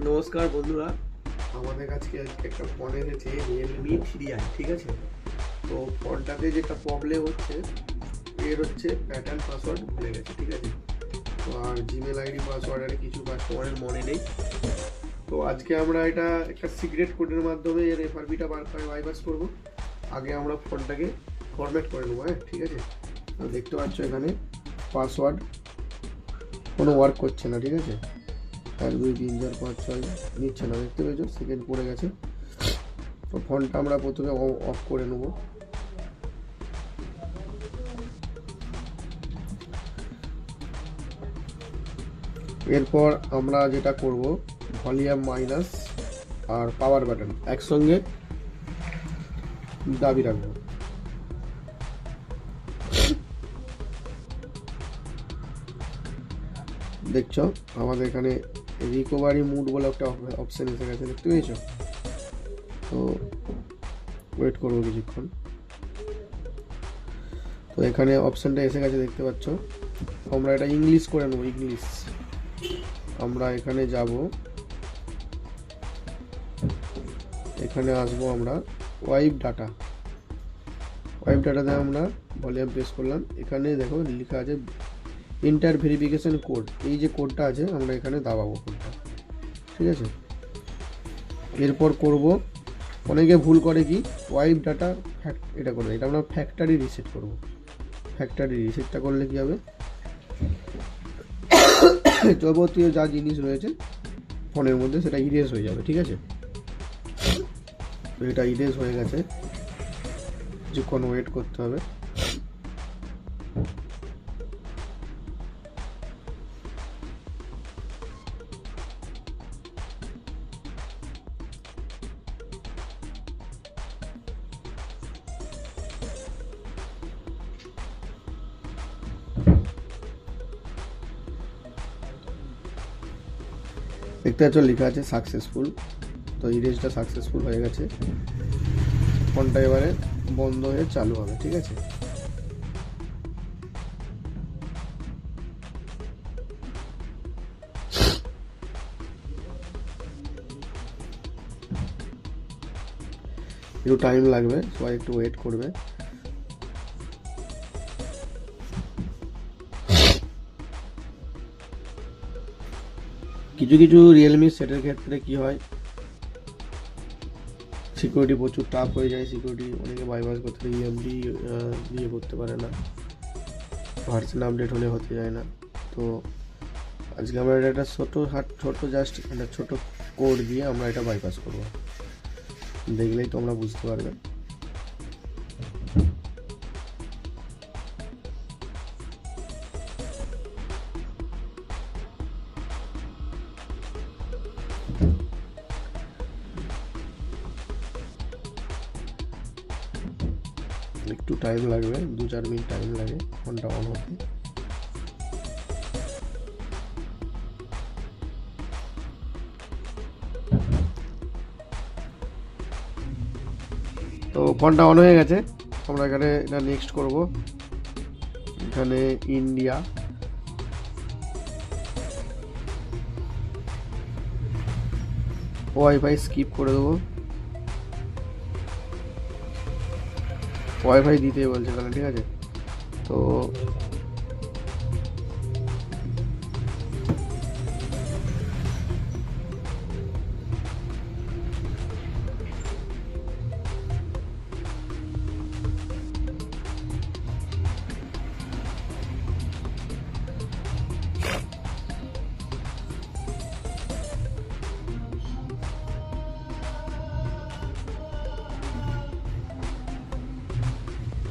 নমস্কার বন্ধুরা, আমাদের কাছে একটা ফোন এসেছে রিয়েলমি 3i। ঠিক আছে, তো ফোনটাতে যেটা প্রবলেম হচ্ছে, এর হচ্ছে প্যাটার্ন পাসওয়ার্ড ভুলে গেছে। ঠিক আছে, তো আর জিমেল আইডি পাসওয়ার্ড আর কিছু কাস্টমারের মনে নেই। তো আজকে আমরা এটা একটা সিক্রেট কোডের মাধ্যমে এর এফআরবিটা বাইপাস করবো। আগে আমরা ফোনটাকে ফরম্যাট করে নেবো। হ্যাঁ, ঠিক আছে, তো দেখতে পাচ্ছ এখানে পাসওয়ার্ড কোনো ওয়ার্ক করছে না। ঠিক আছে, 1 2 3 4 5 6 নিচ্ছে না, দেখতে পেয়েছো সেকেন্ড পড়ে গেছে। তো ফোনটা আমরা প্রথমে অফ করে নেব। এরপর আমরা যেটা করব, ভলিউম মাইনাস আর পাওয়ার বাটন একসঙ্গে দাবি রাখবো। দেখছো আমাদের এখানে রিকভারি মুড বলে একটা অপশন এসে গেছে, দেখতে পেয়েছো? তো ওয়েট করবো কিছুক্ষণ। তো এখানে অপশনটা এসে গেছে, দেখতে পাচ্ছ। আমরা এটা ইংলিশ করে নেবো, ইংলিশ। আমরা এখানে যাব, এখানে আসবো আমরা ওয়াইপ ডাটাতে আমরা ভলিউম প্রেস করলাম। এখানে দেখো লেখা আছে ইন্টার ভেরিফিকেশন কোড। এই যে কোডটা আছে আমরা এখানে দাবাবো কোডটা। ঠিক আছে, এরপর করব, অনেকে ভুল করে কি ওয়াইপ ডাটা এটা করবে, এটা আমরা ফ্যাক্টরি রিসেট করব। ফ্যাক্টরি রিসেটটা করলে কি হবে, যাবতীয় যা জিনিস রয়েছে ফোনের মধ্যে সেটা ইরেজ হয়ে যাবে। ঠিক আছে, তো এটা ইরেজ হয়ে গেছে, কিছুক্ষণ ওয়েট করতে হবে। দেখতে পাচ্ছ লেখা আছে সাকসেসফুল। তো ইরেজটা সাকসেসফুল হয়ে গেছে, ফোনটা এবারে বন্ধ হয়ে চালু হবে। ঠিক আছে, একটু টাইম লাগবে, সবাই একটু ওয়েট করবে। কিছু কিছু রিয়েলমি সেটের ক্ষেত্রে কি হয়, সিকিউরিটি প্রচুর টাফ হয়ে যায়। সিকিউরিটি অনেকে বাইপাস করতে ইএমডি দিয়ে করতে পারে না, ভার্সন আপডেট হলে হতে যায় না। তো আজকে আমরা এটা ছোট জাস্ট একটা ছোট কোড দিয়ে আমরা এটা বাইপাস করব, দেখলেই তোমরা বুঝতে পারবে। একটু টাইম লাগবে, 2-4 মিনিট টাইম লাগে ফোনটা অন হতে। তো ফোনটা অন হয়ে গেছে, আমরা এখানে এটা নেক্সট করব। এখানে ইন্ডিয়া, ওয়াইফাই স্কিপ করে দেবো, ওয়াইফাই দিতে বলছে এখানে। ঠিক আছে, তো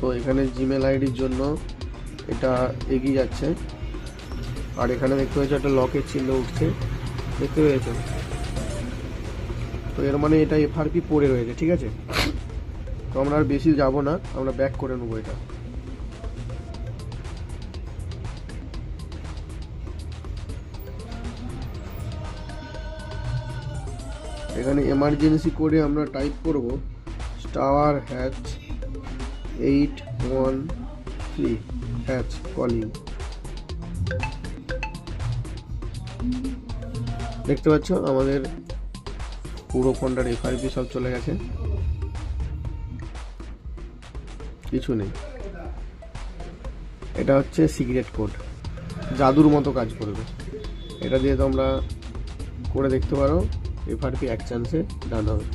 তো এখানে জিমেল আইডির জন্য এটা এগিয়ে যাচ্ছে, আর এখানে দেখতে পেয়েছো একটা লকের চিহ্ন উঠছে, দেখতে পেয়েছো? তো এর মানে এটা এফআরপি পড়ে রয়েছে। ঠিক আছে, তো আমরা আর বেশি যাব না, আমরা ব্যাক করে নেবো এটা। এখানে এমার্জেন্সি কোডে আমরা টাইপ করব *813# কলিং। দেখতে পাচ্ছ আমাদের পুরো ফোনটার এফআরপি সব চলে গেছে, কিছু নেই। এটা হচ্ছে সিক্রেট কোড, জাদুর মতো কাজ করবে। এটা দিয়ে তোমরা করে দেখতে পারো, এফআরপি এক চান্সে ডান হবে।